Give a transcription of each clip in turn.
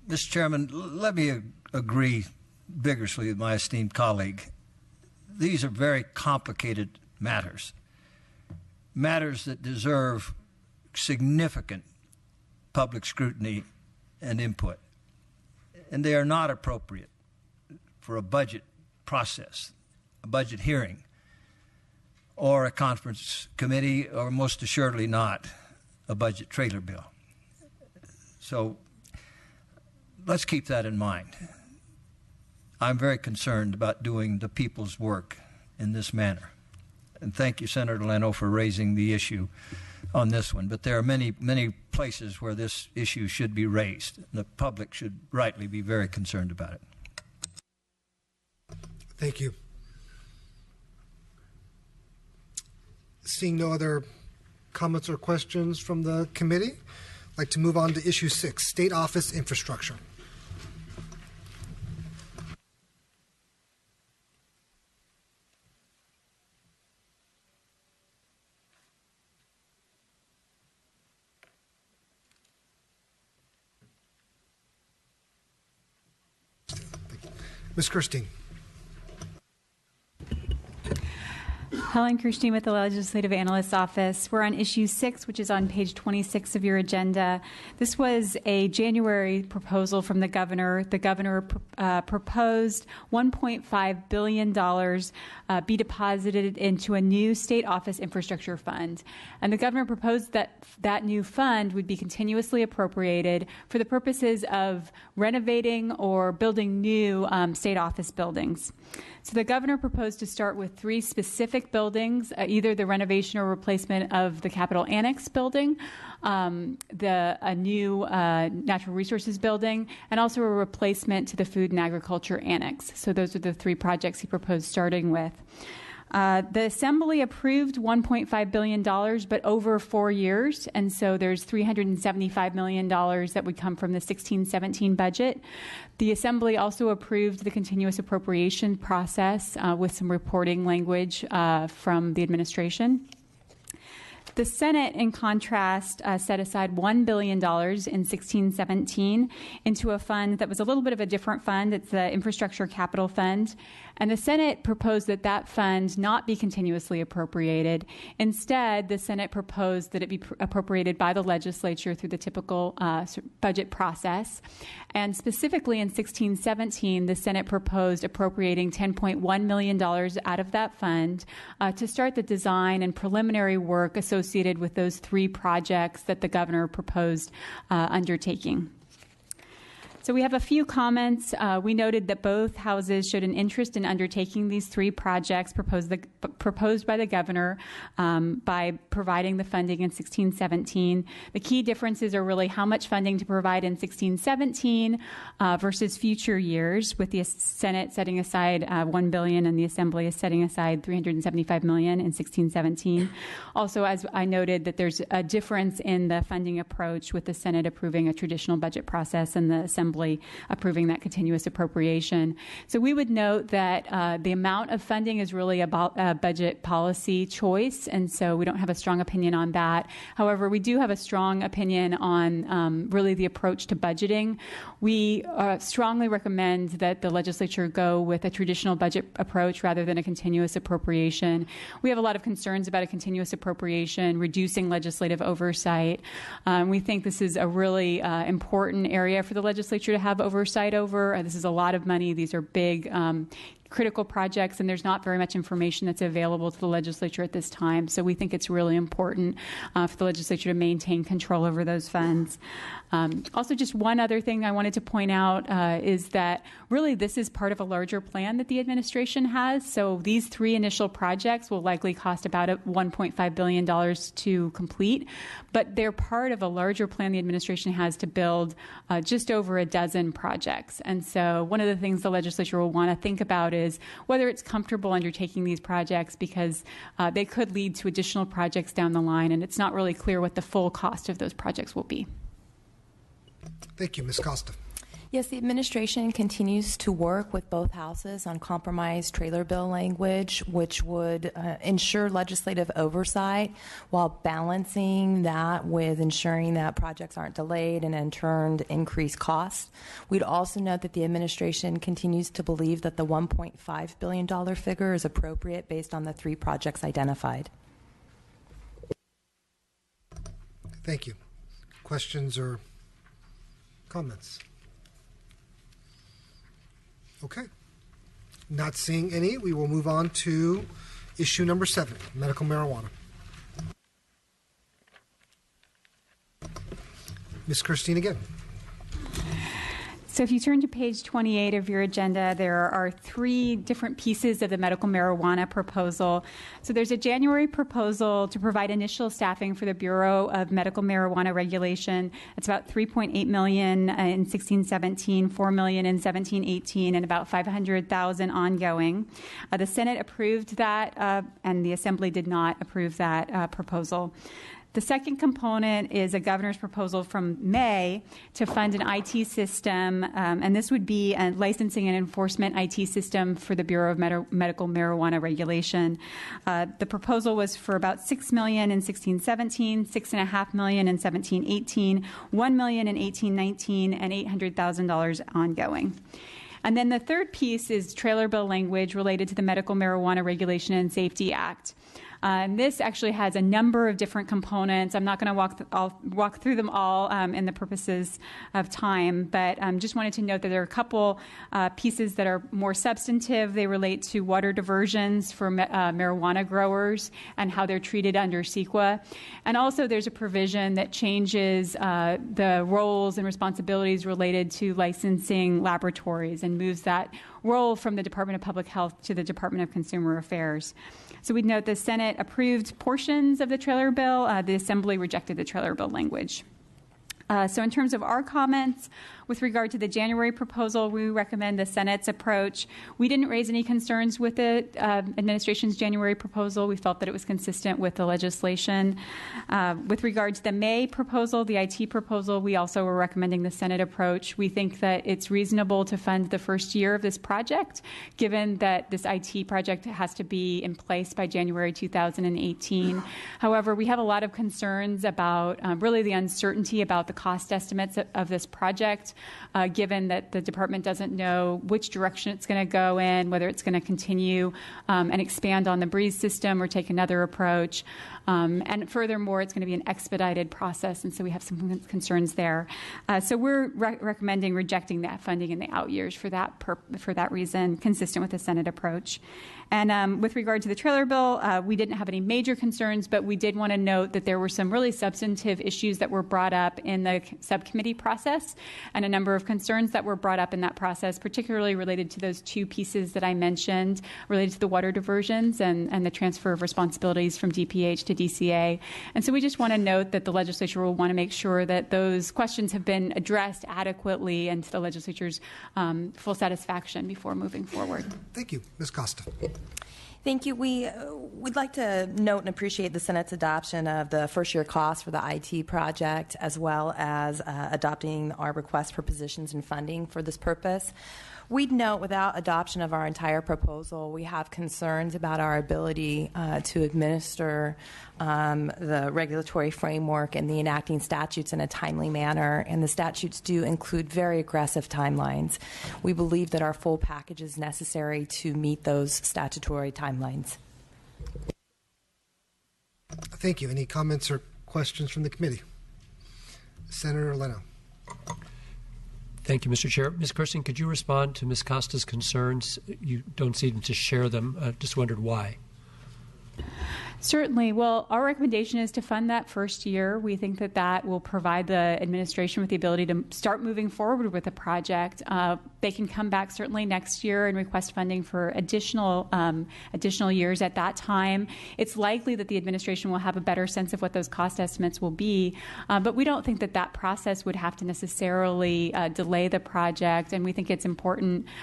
Mr. Chairman, let me agree vigorously with my esteemed colleague. These are very complicated matters that deserve significant public scrutiny and input. And they are not appropriate for a budget process, a budget hearing, or a conference committee, or most assuredly not a budget trailer bill. So let's keep that in mind. I'm very concerned about doing the people's work in this manner. And thank you, Senator Leno, for raising the issue on this one. But there are many, many places where this issue should be raised. The public should rightly be very concerned about it. Thank you. Seeing no other comments or questions from the committee, I'd like to move on to issue 6, State Office Infrastructure. Ms. Kirstein. Helen Kirstein with the Legislative Analyst's Office. We're on issue 6, which is on page 26 of your agenda. This was a January proposal from the governor. The governor proposed $1.5 billion be deposited into a new state office infrastructure fund. And the governor proposed that that new fund would be continuously appropriated for the purposes of renovating or building new state office buildings. So the governor proposed to start with 3 specific buildings, either the renovation or replacement of the Capitol Annex building, a new Natural Resources building, and also a replacement to the Food and Agriculture Annex. So those are the 3 projects he proposed starting with. The Assembly approved $1.5 billion, but over 4 years, and so there's $375 million that would come from the 16-17 budget. The Assembly also approved the continuous appropriation process with some reporting language from the administration. The Senate, in contrast, set aside $1 billion in 16-17 into a fund that was a little bit of a different fund. It's the Infrastructure Capital Fund. And the Senate proposed that that fund not be continuously appropriated. Instead, the Senate proposed that it be appropriated by the legislature through the typical budget process. And specifically in 16-17, the Senate proposed appropriating $10.1 million out of that fund to start the design and preliminary work associated with those 3 projects that the governor proposed undertaking. So we have a few comments. We noted that both houses showed an interest in undertaking these 3 projects proposed by the governor by providing the funding in 16-17. The key differences are really how much funding to provide in 16-17 versus future years, with the Senate setting aside $1 billion and the Assembly is setting aside $375 million in 16-17. Also, as I noted, that there's a difference in the funding approach, with the Senate approving a traditional budget process and the Assembly approving that continuous appropriation. So we would note that the amount of funding is really about a budget policy choice, and so we don't have a strong opinion on that. However, we do have a strong opinion on really the approach to budgeting. We strongly recommend that the legislature go with a traditional budget approach rather than a continuous appropriation. We have a lot of concerns about a continuous appropriation, reducing legislative oversight. We think this is a really important area for the legislature to have oversight over. This is a lot of money. These are big, critical projects, and there's not very much information that's available to the legislature at this time. So we think it's really important for the legislature to maintain control over those funds. Also, just one other thing I wanted to point out is that really this is part of a larger plan that the administration has. So these 3 initial projects will likely cost about $1.5 billion to complete, but they're part of a larger plan the administration has to build just over a dozen projects. And so one of the things the legislature will want to think about is whether it's comfortable undertaking these projects, because they could lead to additional projects down the line, and it's not really clear what the full cost of those projects will be. Thank you. Ms. Costa. Yes, the administration continues to work with both houses on compromise trailer bill language, which would ensure legislative oversight while balancing that with ensuring that projects aren't delayed and in turn increase costs. We'd also note that the administration continues to believe that the $1.5 billion figure is appropriate based on the 3 projects identified. Thank you. Questions or comments? Okay. Not seeing any, we will move on to issue number 7, medical marijuana. Ms. Kirstein again. So if you turn to page 28 of your agenda, there are 3 different pieces of the medical marijuana proposal. So there's a January proposal to provide initial staffing for the Bureau of Medical Marijuana Regulation. It's about $3.8 million in 16-17, $4 million in 17-18, and about $500,000 ongoing. The Senate approved that, and the Assembly did not approve that proposal. The second component is a governor's proposal from May to fund an IT system, and this would be a licensing and enforcement IT system for the Bureau of Medical Marijuana Regulation. The proposal was for about $6 million in 16-17, $6.5 million in 17-18, $1 million in 18-19, and $800,000 ongoing. And then the third piece is trailer bill language related to the Medical Marijuana Regulation and Safety Act. This actually has a number of different components. I'm not going to walk through them all in the purposes of time, but just wanted to note that there are a couple pieces that are more substantive. They relate to water diversions for marijuana growers and how they're treated under CEQA. And also there's a provision that changes the roles and responsibilities related to licensing laboratories and moves that role from the Department of Public Health to the Department of Consumer Affairs. So we'd note the Senate approved portions of the trailer bill. The Assembly rejected the trailer bill language. So in terms of our comments, with regard to the January proposal, we recommend the Senate's approach. We didn't raise any concerns with the administration's January proposal. We felt that it was consistent with the legislation. With regard to the May proposal, the IT proposal, we also were recommending the Senate approach. We think that it's reasonable to fund the first year of this project, given that this IT project has to be in place by January 2018. However, we have a lot of concerns about really the uncertainty about the cost estimates of this project, given that the department doesn't know which direction it's going to go in, whether it's going to continue and expand on the Breeze system or take another approach. And furthermore, it's going to be an expedited process, and so we have some concerns there. So we're recommending rejecting that funding in the out years for that reason, consistent with the Senate approach. And with regard to the trailer bill, we didn't have any major concerns, but we did want to note that there were some really substantive issues that were brought up in the subcommittee process and a number of concerns that were brought up in that process, particularly related to those 2 pieces that I mentioned, related to the water diversions and the transfer of responsibilities from DPH to DCA. And so we just want to note that the legislature will want to make sure that those questions have been addressed adequately and to the legislature's full satisfaction before moving forward. Thank you. Ms. Costa. Thank you. We'd like to note and appreciate the Senate's adoption of the first-year cost for the IT project, as well as adopting our request for positions and funding for this purpose. We'd note, without adoption of our entire proposal, we have concerns about our ability to administer the regulatory framework and the enacting statutes in a timely manner, and the statutes do include very aggressive timelines. We believe that our full package is necessary to meet those statutory timelines. Thank you. Any comments or questions from the committee? Senator Leno. Thank you, Mr. Chair. Ms. Kirsten, could you respond to Ms. Costa's concerns? You don't seem to share them. Just wondered why. Certainly. Well, our recommendation is to fund that first year. We think that that will provide the administration with the ability to start moving forward with the project. They can come back certainly next year and request funding for additional years at that time. It's likely that the administration will have a better sense of what those cost estimates will be, but we don't think that that process would have to necessarily delay the project, and we think it's an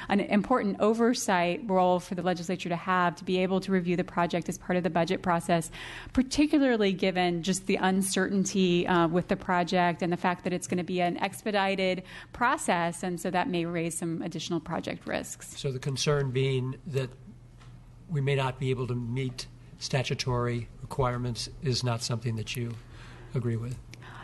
important oversight role for the legislature to have, to be able to review the project as part of the budget process, particularly given just the uncertainty with the project and the fact that it's going to be an expedited process, and so that may raise some additional project risks. So the concern being that we may not be able to meet statutory requirements is not something that you agree with?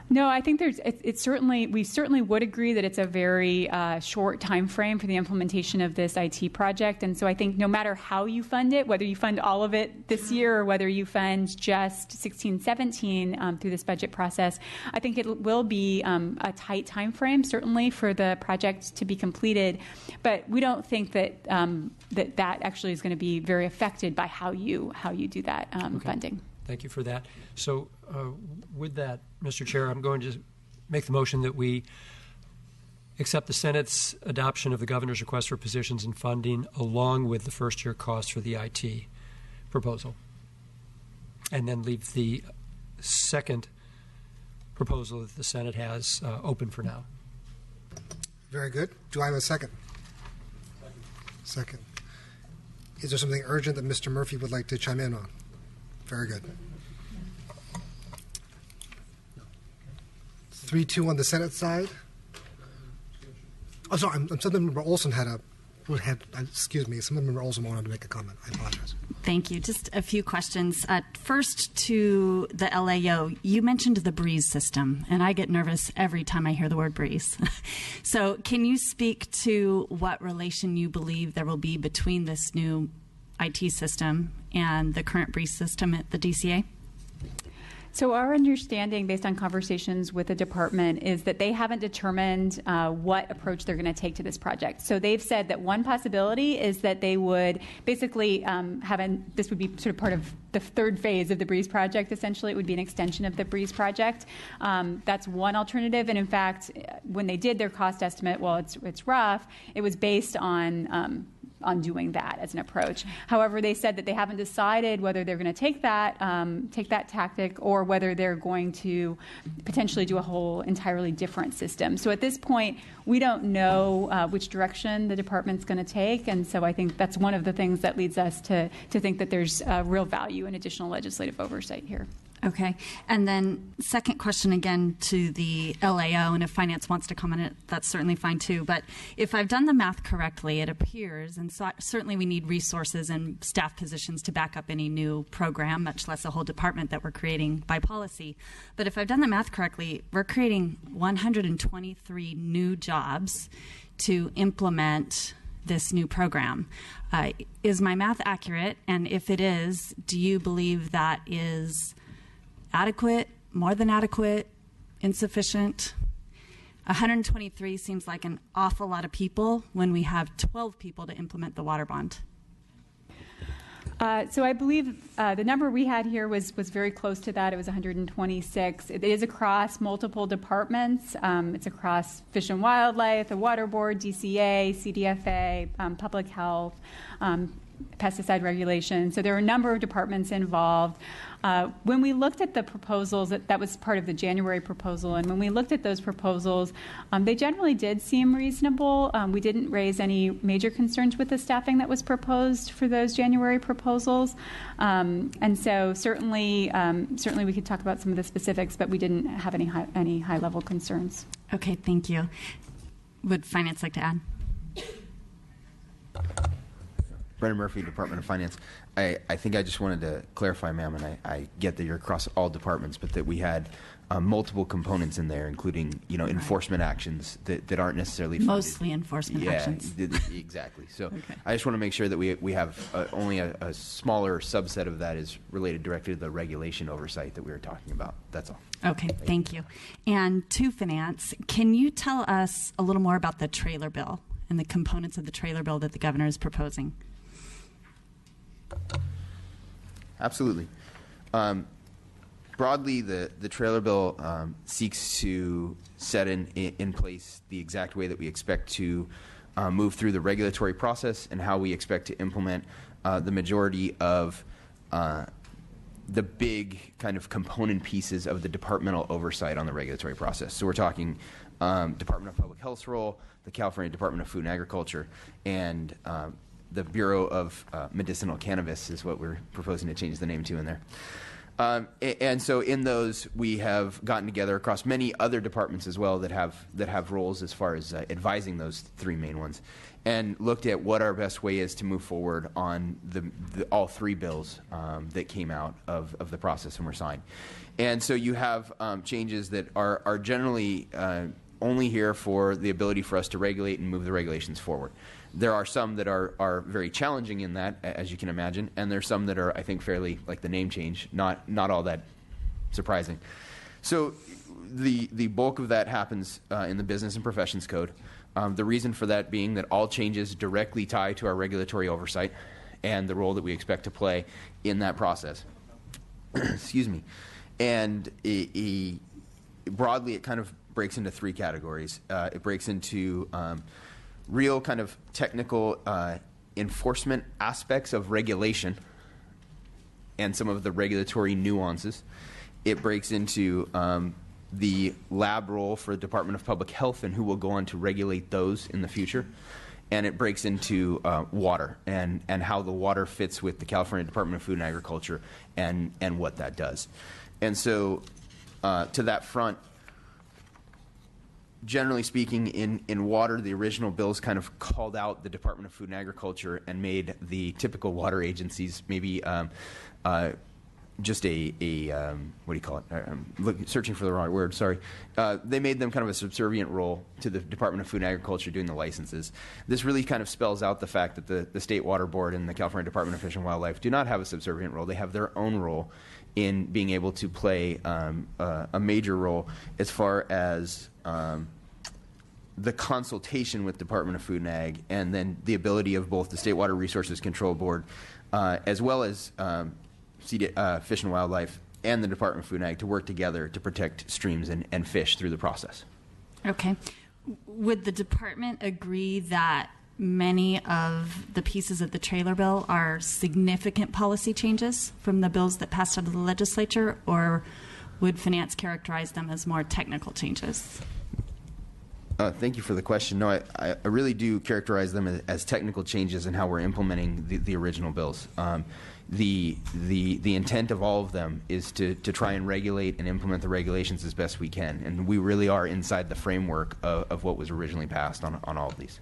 No, I think we certainly would agree that it's a very short time frame for the implementation of this IT project. And so I think no matter how you fund it, whether you fund all of it this year or whether you fund just 16-17 through this budget process, I think it will be a tight time frame, certainly, for the project to be completed. But we don't think that that actually is going to be very affected by how you do that funding. Thank you for that. So with that, Mr. Chair, I'm going to make the motion that we accept the Senate's adoption of the governor's request for positions and funding along with the first-year cost for the IT proposal, and then leave the second proposal that the Senate has open for now. Very good. Do I have a second? Second. Is there something urgent that Mr. Murphy would like to chime in on? Very good. 3-2 on the Senate side. Oh, sorry. Member Olson Member Olson wanted to make a comment. I apologize. Thank you. Just a few questions. First, to the LAO, you mentioned the breeze system, and I get nervous every time I hear the word breeze. So can you speak to what relation you believe there will be between this new IT system and the current breeze system at the DCA? So our understanding, based on conversations with the department, is that they haven't determined what approach they're going to take to this project. So they've said that one possibility is that they would basically this would be sort of part of the third phase of the BREEZE project. Essentially, it would be an extension of the BREEZE project. That's one alternative. And in fact, when they did their cost estimate, well, it's rough. It was based on doing that as an approach. However, they said that they haven't decided whether they're going to take that tactic or whether they're going to potentially do a whole entirely different system. So at this point, we don't know which direction the department's going to take, and so I think that's one of the things that leads us to think that there's real value in additional legislative oversight here. Okay. And then second question again to the LAO, and if finance wants to comment on it, that's certainly fine too. But if I've done the math correctly, it appears, and certainly we need resources and staff positions to back up any new program, much less a whole department that we're creating by policy. But if I've done the math correctly, we're creating 123 new jobs to implement this new program. Is my math accurate? And if it is, do you believe that is adequate, more than adequate, insufficient? 123 seems like an awful lot of people when we have 12 people to implement the water bond. So I believe the number we had here was very close to that. It was 126. It is across multiple departments. It's across Fish and Wildlife, the Water Board, DCA, CDFA, Public Health, pesticide regulation. So there are a number of departments involved. When we looked at the proposals, that was part of the January proposal, and when we looked at those proposals, they generally did seem reasonable. We didn't raise any major concerns with the staffing that was proposed for those January proposals. And so certainly we could talk about some of the specifics, but we didn't have any high-level concerns. Okay, thank you. Would finance like to add? Brendan Murphy, Department of Finance. I think I just wanted to clarify, ma'am, and I get that you're across all departments, but that we had multiple components in there, including enforcement actions that aren't necessarily funded. Mostly enforcement actions. Exactly. So I just want to make sure that we have only a smaller subset of that is related directly to the regulation oversight that we were talking about. That's all. Okay, thank you. And to finance, can you tell us a little more about the trailer bill and the components of the trailer bill that the governor is proposing? Absolutely. Broadly, the trailer bill seeks to set in place the exact way that we expect to move through the regulatory process and how we expect to implement the majority of the big kind of component pieces of the departmental oversight on the regulatory process. So we're talking Department of Public Health's role, the California Department of Food and Agriculture, and the Bureau of Medicinal Cannabis is what we're proposing to change the name to in there. And so in those, we have gotten together across many other departments as well that have roles as far as advising those three main ones, and looked at what our best way is to move forward on all three bills that came out of the process and were signed. And so you have changes that are generally only here for the ability for us to regulate and move the regulations forward. There are some that are very challenging in that, as you can imagine, and there's some that are, I think, fairly, like the name change, not all that surprising. So the bulk of that happens in the Business and Professions Code. The reason for that being that all changes directly tie to our regulatory oversight and the role that we expect to play in that process. Excuse me. And broadly, it kind of breaks into three categories. It breaks into real kind of technical enforcement aspects of regulation and some of the regulatory nuances. It breaks into the lab role for the Department of Public Health and who will go on to regulate those in the future. And it breaks into water and how the water fits with the California Department of Food and Agriculture and what that does. And so to that front, generally speaking, in water, the original bills kind of called out the Department of Food and Agriculture and made the typical water agencies maybe just a what do you call it? I'm searching for the wrong word, sorry. They made them kind of a subservient role to the Department of Food and Agriculture doing the licenses. This really kind of spells out the fact that the State Water Board and the California Department of Fish and Wildlife do not have a subservient role. They have their own role in being able to play a major role as far as the consultation with Department of Food and Ag, and then the ability of both the State Water Resources Control Board as well as Fish and Wildlife and the Department of Food and Ag to work together to protect streams and fish through the process. Okay. Would the department agree that many of the pieces of the trailer bill are significant policy changes from the bills that passed out of the legislature, or would finance characterize them as more technical changes? Thank you for the question. No, I really do characterize them as technical changes in how we're implementing the original bills. The intent of all of them is to try and regulate and implement the regulations as best we can, and we really are inside the framework of what was originally passed on all of these.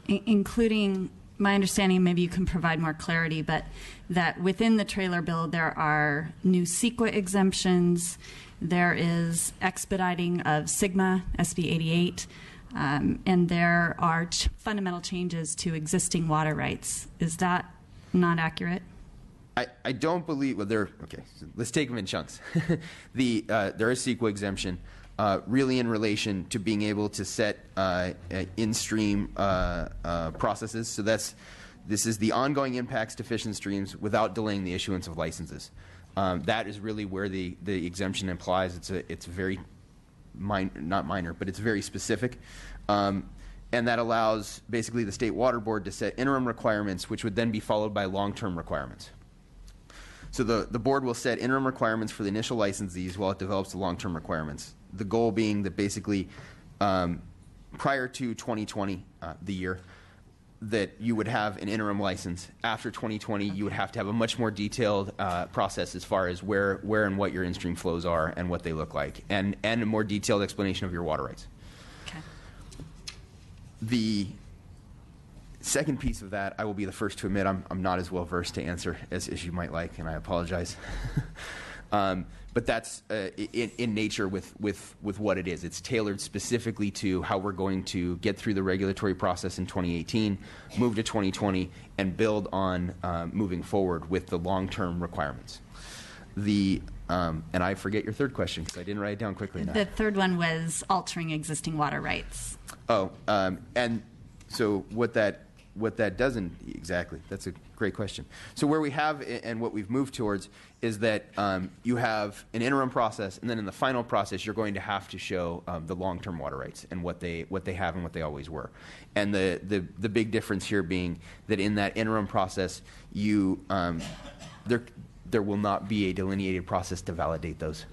Including, my understanding, maybe you can provide more clarity, but that within the trailer bill there are new CEQA exemptions, there is expediting of SGMA, SB 88, and there are fundamental changes to existing water rights. Is that not accurate? I don't believe, well, okay, so let's take them in chunks. There is CEQA exemption, really in relation to being able to set in-stream processes. So this is the ongoing impacts to fish and streams without delaying the issuance of licenses. That is really where the exemption implies. It's very not minor, but it's very specific. And that allows basically the State Water Board to set interim requirements, which would then be followed by long-term requirements. So the board will set interim requirements for the initial licensees while it develops the long-term requirements. The goal being that basically prior to 2020, the year, that you would have an interim license. After 2020, you would have to have a much more detailed process as far as where and what your in-stream flows are and what they look like, and a more detailed explanation of your water rights. Okay. The second piece of that, I will be the first to admit I'm not as well versed to answer as you might like, and I apologize. But that's in nature with what it is. It's tailored specifically to how we're going to get through the regulatory process in 2018, move to 2020, and build on moving forward with the long-term requirements. And I forget your third question because I didn't write it down quickly enough. The third one was altering existing water rights. And so what that what that doesn't exactly, that's a great question. So where we have and what we've moved towards is that you have an interim process, and then in the final process you're going to have to show the long-term water rights and what they have and what they always were. And the big difference here being that in that interim process you there will not be a delineated process to validate those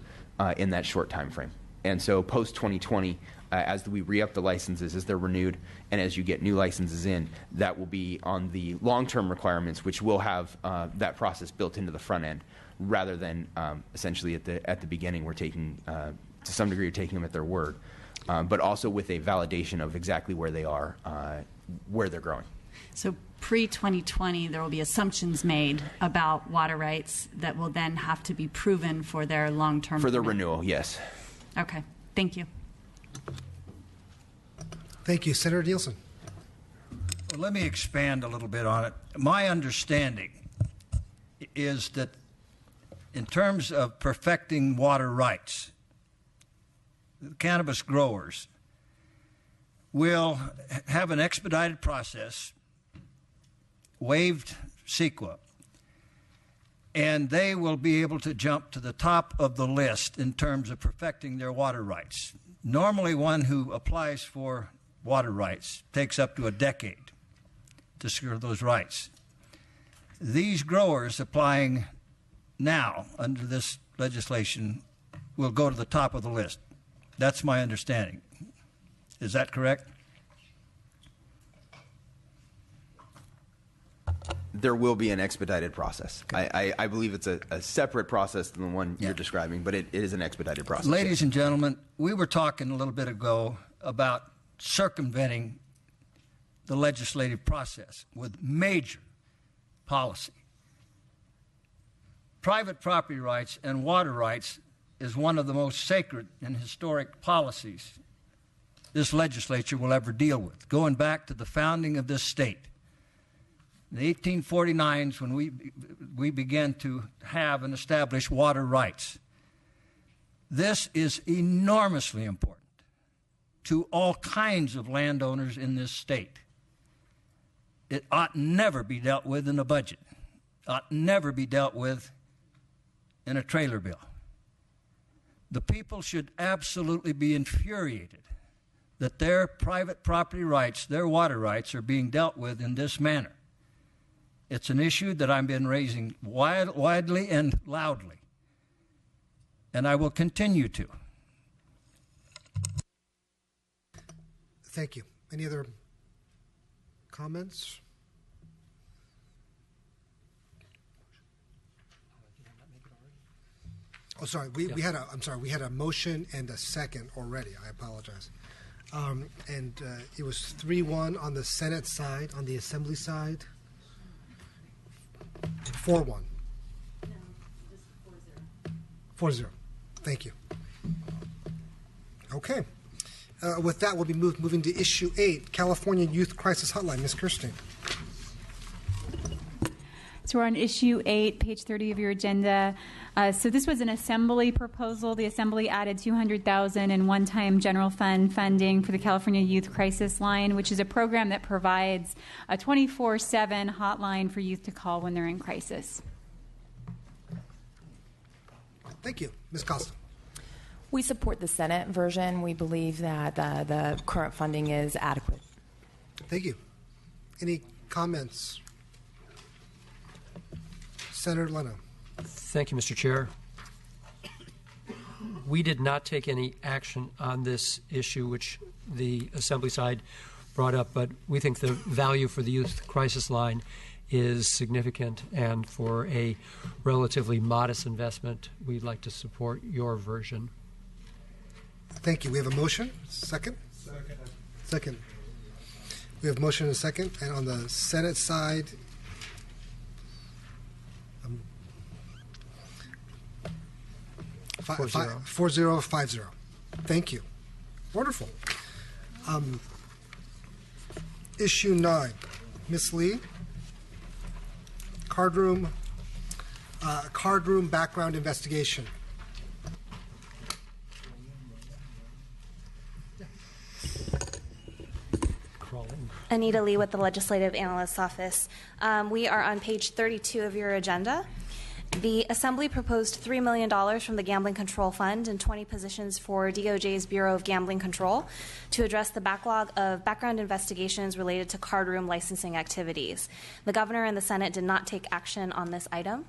in that short time frame. And so post 2020, as we re-up the licenses, as they're renewed, and as you get new licenses in, that will be on the long-term requirements, which will have that process built into the front end, rather than essentially at the beginning we're taking, to some degree, you're taking them at their word, but also with a validation of exactly where they are, where they're growing. So pre-2020, there will be assumptions made about water rights that will then have to be proven for their long-term. For the renewal, yes. Okay, thank you. Thank you. Senator Nielsen. Well, let me expand a little bit on it. My understanding is that in terms of perfecting water rights, the cannabis growers will have an expedited process, waived CEQA, and they will be able to jump to the top of the list in terms of perfecting their water rights. Normally, one who applies for water rights takes up to a decade to secure those rights. These growers applying now under this legislation will go to the top of the list. That's my understanding. Is that correct? There will be an expedited process. Okay. I believe it's a separate process than the one you're describing, but it is an expedited process. Ladies and gentlemen, we were talking a little bit ago about circumventing the legislative process with major policy. Private property rights and water rights is one of the most sacred and historic policies this legislature will ever deal with, going back to the founding of this state. In the 1849s, when we began to have and establish water rights, this is enormously important to all kinds of landowners in this state. It ought never be dealt with in a budget. Ought never be dealt with in a trailer bill. The people should absolutely be infuriated that their private property rights, their water rights, are being dealt with in this manner. It's an issue that I've been raising widely and loudly, and I will continue to. Thank you. Any other comments? Oh, sorry. We had a motion and a second already. I apologize. And it was 3-1 on the Senate side. On the Assembly side, 4-1. No, just 4-0. 4-0. Thank you. Okay. With that, we'll be moving to issue 8, California Youth Crisis Hotline. Ms. Kirstein. So we're on issue 8, page 30 of your agenda. So this was an Assembly proposal. The Assembly added $200,000 in one-time general fund funding for the California Youth Crisis Line, which is a program that provides a 24/7 hotline for youth to call when they're in crisis. Thank you. Ms. Costa. We support the Senate version. We believe that the current funding is adequate. Thank you. Any comments? Senator Leno. Thank you, Mr. Chair. We did not take any action on this issue, which the Assembly side brought up, but we think the value for the Youth Crisis Line is significant, and for a relatively modest investment, we'd like to support your version. Thank you. We have a motion. Second? Second. We have a motion and a second. And on the Senate side, Four zero. 4050. Thank you. Wonderful. Issue 9, Ms. Lee. Card room background investigation. Crawling. Anita Lee with the Legislative Analyst's Office. We are on page 32 of your agenda. The Assembly proposed $3 million from the Gambling Control Fund and 20 positions for DOJ's Bureau of Gambling Control to address the backlog of background investigations related to card room licensing activities. The Governor and the Senate did not take action on this item.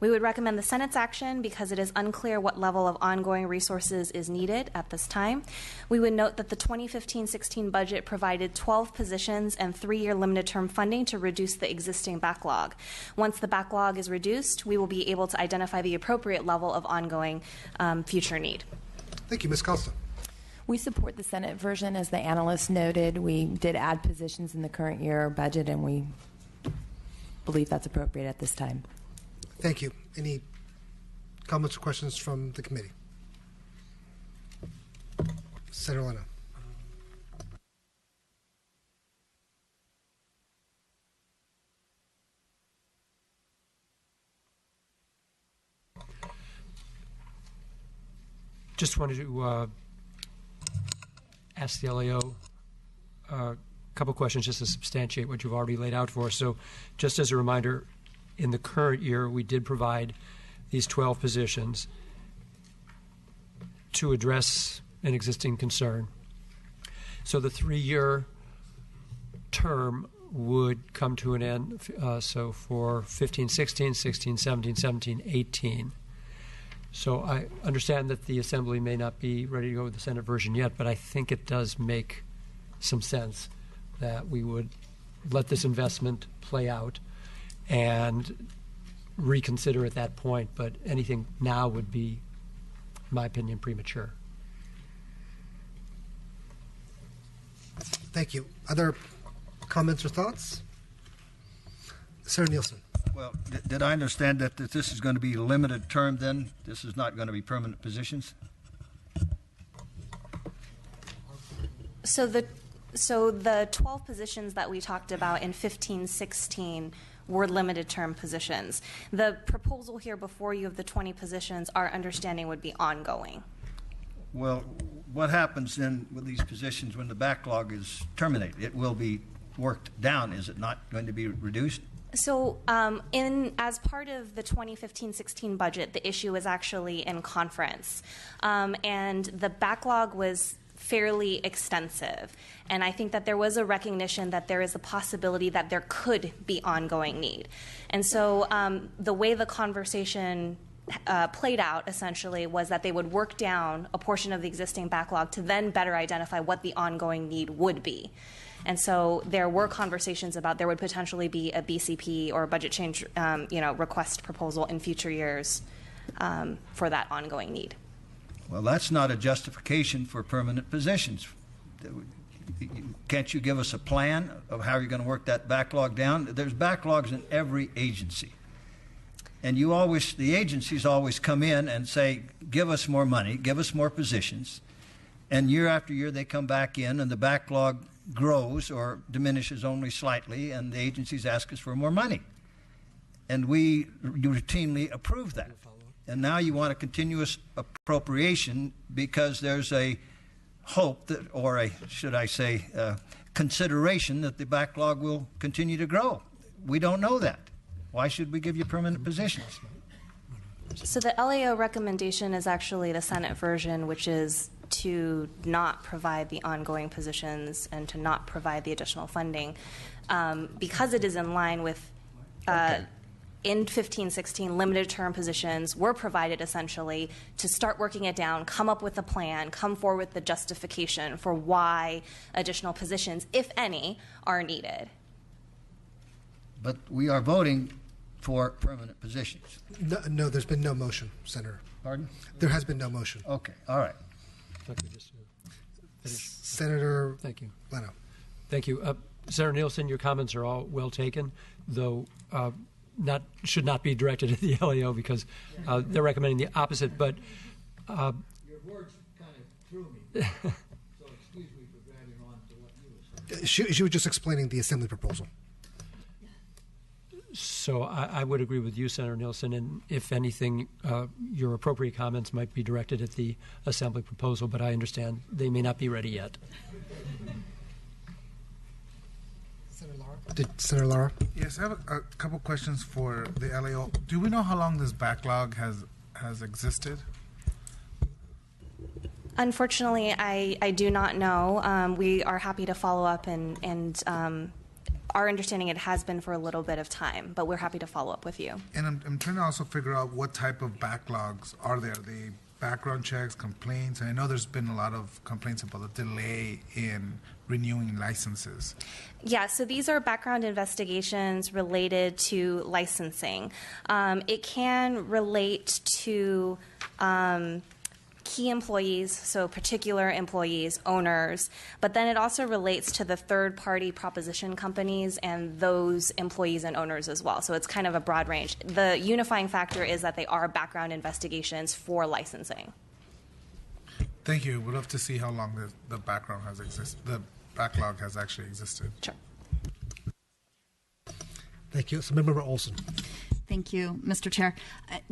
We would recommend the Senate's action because it is unclear what level of ongoing resources is needed at this time. We would note that the 2015-16 budget provided 12 positions and 3-year limited term funding to reduce the existing backlog. Once the backlog is reduced, we will be able to identify the appropriate level of ongoing future need. Thank you, Ms. Costa. We support the Senate version. As the analyst noted, we did add positions in the current year budget, and we believe that's appropriate at this time. Thank you. Any comments or questions from the committee? Senator Leno. Just wanted to ask the LAO a couple questions just to substantiate what you've already laid out for us. So just as a reminder, in the current year, we did provide these 12 positions to address an existing concern. So the 3-year term would come to an end, so for 15-16, 16-17, 17-18. So I understand that the Assembly may not be ready to go with the Senate version yet, but I think it does make some sense that we would let this investment play out and reconsider at that point, but anything now would be, in my opinion, premature. Thank you. Other comments or thoughts? Senator Nielsen. Well, did I understand that this is going to be a limited term then? This is not going to be permanent positions? So the 12 positions that we talked about in 15-16 were limited term positions. The proposal here before you of the 20 positions, our understanding would be ongoing. Well, what happens then with these positions when the backlog is terminated? It will be worked down. Is it not going to be reduced? So as part of the 2015-16 budget, the issue was actually in conference. And the backlog was fairly extensive. And I think that there was a recognition that there is a possibility that there could be ongoing need. And so the way the conversation played out essentially was that they would work down a portion of the existing backlog to then better identify what the ongoing need would be. And so there were conversations about there would potentially be a BCP or a budget change request proposal in future years for that ongoing need. Well, that's not a justification for permanent positions. Can't you give us a plan of how you're going to work that backlog down? There's backlogs in every agency. And the agencies always come in and say, give us more money, give us more positions. And year after year they come back in and the backlog grows or diminishes only slightly and the agencies ask us for more money. And we routinely approve that. And now you want a continuous appropriation because there's a hope that, or a, should I say, consideration that the backlog will continue to grow. We don't know that. Why should we give you permanent positions? So the LAO recommendation is actually the Senate version, which is to not provide the ongoing positions and to not provide the additional funding because it is in line with in 15-16, limited term positions were provided essentially to start working it down, come up with a plan, come forward with the justification for why additional positions, if any, are needed. But we are voting for permanent positions. No, there's been no motion, Senator. Pardon? There has been no motion. Okay, all right. Senator Thank you. Leno. Thank you. Senator Nielsen, your comments are all well taken, though should not be directed at the LAO because they're recommending the opposite. But your words kind of threw me, so excuse me for grabbing on to what you were saying. She was just explaining the Assembly proposal. So I would agree with you, Senator Nielsen, and if anything, your appropriate comments might be directed at the Assembly proposal, but I understand they may not be ready yet. Senator Lara? Yes, I have a couple questions for the LAO. Do we know how long this backlog has existed? Unfortunately, I do not know. We are happy to follow up, and our understanding it has been for a little bit of time, but we're happy to follow up with you. And I'm trying to also figure out what type of backlogs are there. Are they background checks, complaints? And I know there's been a lot of complaints about the delay in renewing licenses. Yeah, so these are background investigations related to licensing. It can relate to key employees, so particular employees, owners, but then it also relates to the third-party proposition companies and those employees and owners as well. So it's kind of a broad range. The unifying factor is that they are background investigations for licensing. Thank you. We'd love to see how long the background has existed. The backlog has actually existed. Sure. Thank you. So, Member Olson. Thank you, Mr. Chair.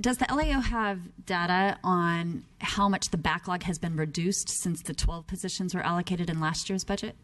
Does the LAO have data on how much the backlog has been reduced since the 12 positions were allocated in last year's budget?